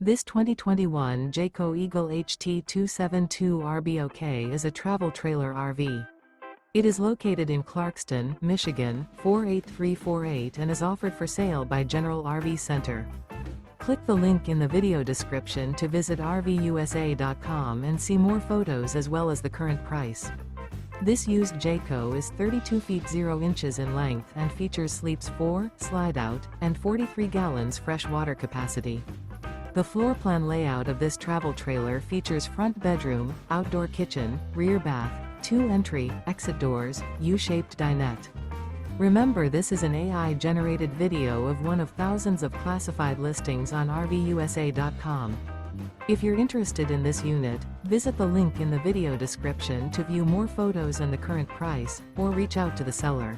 This 2021 Jayco Eagle HT 272 RBOK is a travel trailer RV. It is located in Clarkston, Michigan, 48348 and is offered for sale by General RV Center. Click the link in the video description to visit RVUSA.com and see more photos as well as the current price. This used Jayco is 32 feet 0 inches in length and features sleeps 4, slide-out, and 43 gallons fresh water capacity. The floor plan layout of this travel trailer features front bedroom, outdoor kitchen, rear bath, 2 entry, exit doors, U-shaped dinette. Remember, this is an AI-generated video of one of thousands of classified listings on RVUSA.com. If you're interested in this unit, visit the link in the video description to view more photos and the current price, or reach out to the seller.